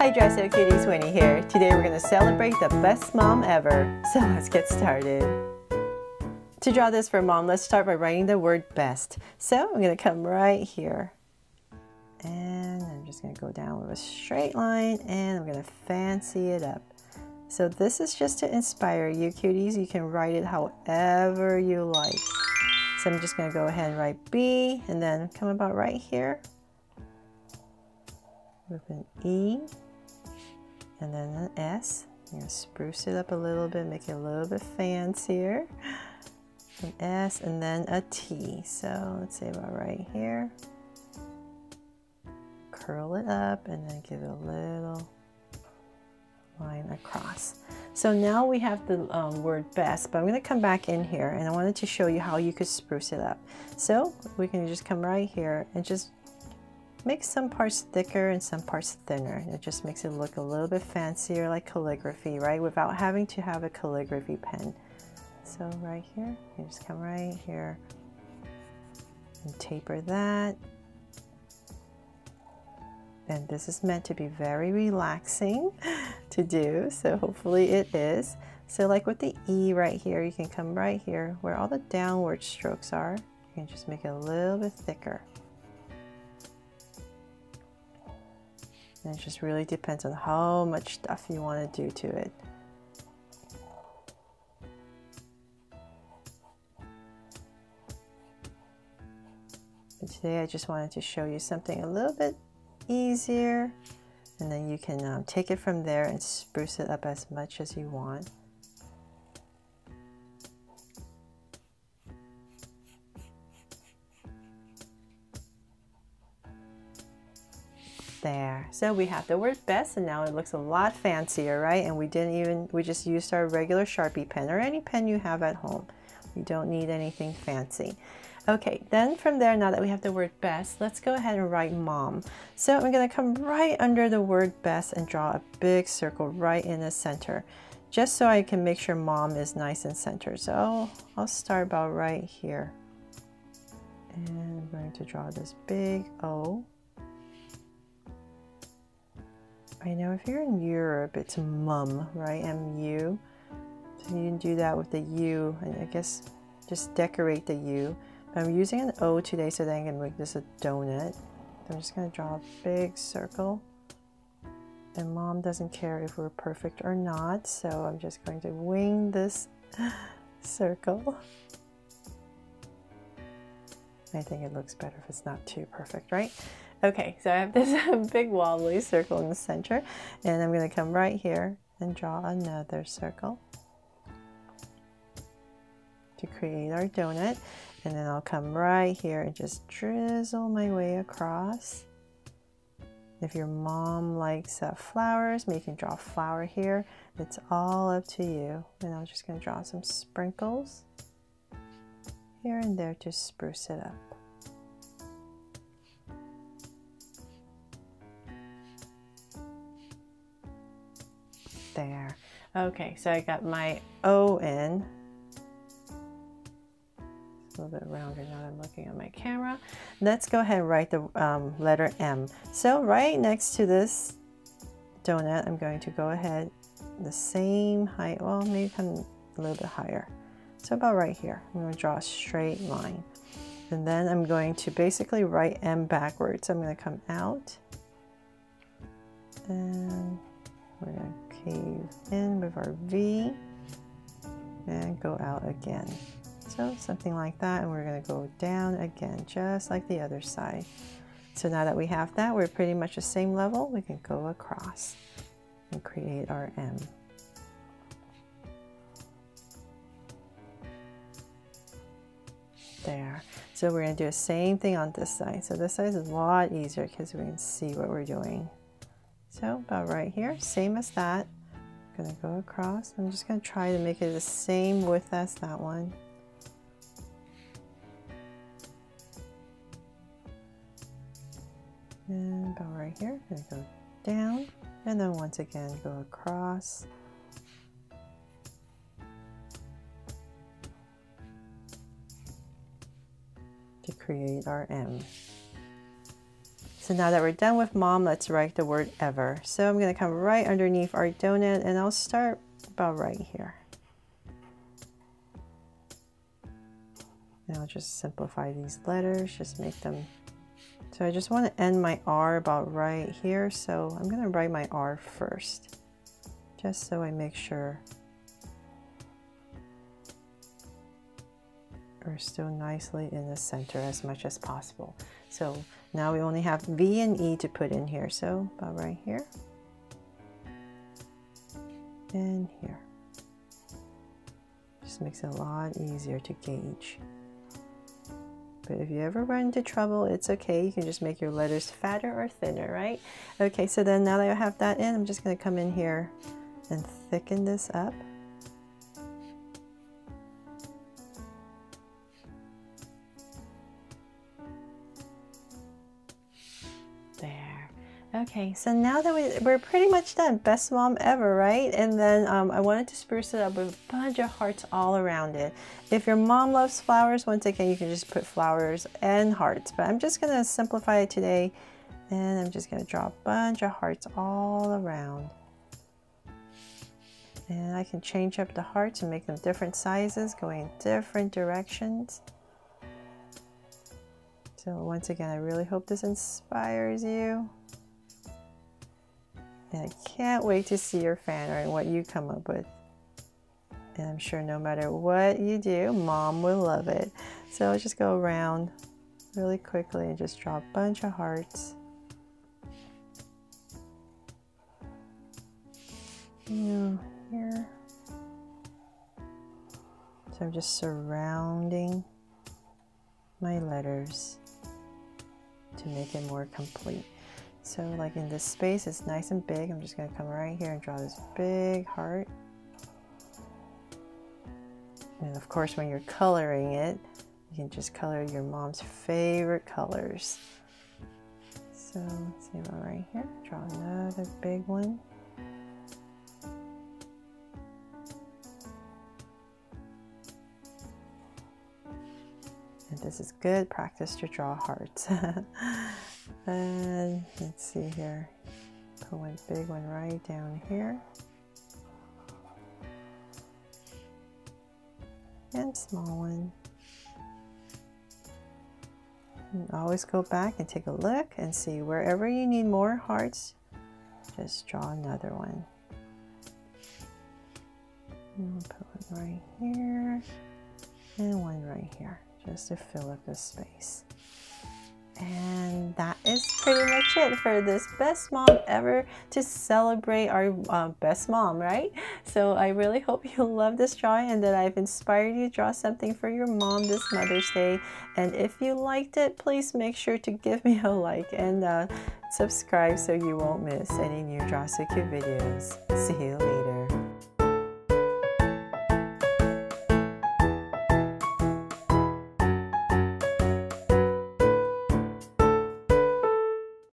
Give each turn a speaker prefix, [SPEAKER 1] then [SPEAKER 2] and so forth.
[SPEAKER 1] Hi Dress Up Cuties, Winnie here. Today we're going to celebrate the best mom ever. So let's get started. To draw this for mom, let's start by writing the word best. So I'm going to come right here. And I'm just going to go down with a straight line and I'm going to fancy it up. So this is just to inspire you cuties. You can write it however you like. So I'm just going to go ahead and write B and then come about right here with an E and then an S. I'm going to spruce it up a little bit, make it a little bit fancier. An S and then a T. So let's say about right here. Curl it up and then give it a little line across. So now we have the word best, but I'm going to come back in here and I wanted to show you how you could spruce it up. So we can just come right here and just make some parts thicker and some parts thinner. It just makes it look a little bit fancier, like calligraphy, right? Without having to have a calligraphy pen. So right here, you just come right here and taper that. And this is meant to be very relaxing to do, so hopefully it is. So like with the E right here, you can come right here where all the downward strokes are. You can just make it a little bit thicker. And it just really depends on how much stuff you want to do to it. But today I just wanted to show you something a little bit easier, and then you can take it from there and spruce it up as much as you want. There. So we have the word best and now it looks a lot fancier, right? And we just used our regular Sharpie pen or any pen you have at home. You don't need anything fancy. Okay, then from there, now that we have the word best, let's go ahead and write mom. So I'm going to come right under the word best and draw a big circle right in the center, just so I can make sure mom is nice and centered. So I'll start about right here. And I'm going to draw this big O. I know if you're in Europe, it's mum, right? M-U. So you can do that with the U, and I guess just decorate the U. I'm using an O today so that I can make this a donut. So I'm just going to draw a big circle. And mom doesn't care if we're perfect or not, so I'm just going to wing this circle. I think it looks better if it's not too perfect, right? Okay, so I have this big wobbly circle in the center, and I'm going to come right here and draw another circle to create our donut. And then I'll come right here and just drizzle my way across. If your mom likes flowers, maybe you can draw a flower here. It's all up to you. And I'm just going to draw some sprinkles here and there to spruce it up. There. Okay, so I got my O in. A little bit rounder now that I'm looking at my camera. Let's go ahead and write the letter M. So right next to this donut, I'm going to go ahead the same height, well maybe come a little bit higher. So about right here, I'm going to draw a straight line. And then I'm going to basically write M backwards. So I'm going to come out and we're going to cave in with our V and go out again. So something like that, and we're going to go down again, just like the other side. So now that we have that, we're pretty much the same level. We can go across and create our M. There. So we're going to do the same thing on this side. So this side is a lot easier because we can see what we're doing. So about right here, same as that. I'm going to go across. I'm just going to try to make it the same width as that one. And about right here, I'm going to go down and then once again go across. To create our M. So now that we're done with mom, let's write the word ever. So I'm going to come right underneath our donut, and I'll start about right here. And I'll just simplify these letters, just make them. So I just want to end my R about right here. So I'm going to write my R first, just so I make sure we're still nicely in the center as much as possible. So now we only have V and E to put in here. So about right here and here. Just makes it a lot easier to gauge. But if you ever run into trouble, it's okay. You can just make your letters fatter or thinner, right? Okay, so then now that I have that in, I'm just going to come in here and thicken this up. There. Okay, so now that we're pretty much done. Best mom ever, right? And then I wanted to spruce it up with a bunch of hearts all around it. If your mom loves flowers, once again, you can just put flowers and hearts. But I'm just going to simplify it today. And I'm just going to draw a bunch of hearts all around. And I can change up the hearts and make them different sizes, going in different directions. So once again, I really hope this inspires you. And I can't wait to see your fan art and what you come up with. And I'm sure no matter what you do, mom will love it. So I'll just go around really quickly and just draw a bunch of hearts. Here. So I'm just surrounding my letters to make it more complete. So like in this space, it's nice and big. I'm just going to come right here and draw this big heart. And of course, when you're coloring it, you can just color your mom's favorite colors. So let's see about right here. Draw another big one. And this is good practice to draw hearts. And let's see here. Put one big one right down here. And small one. And always go back and take a look and see wherever you need more hearts, just draw another one. And we'll put one right here and one right here, just to fill up the space. And that is pretty much it for this best mom ever to celebrate our best mom, right? So I really hope you love this drawing and that I've inspired you to draw something for your mom this Mother's Day. And if you liked it, please make sure to give me a like and subscribe so you won't miss any new Drawsuki videos. See you later.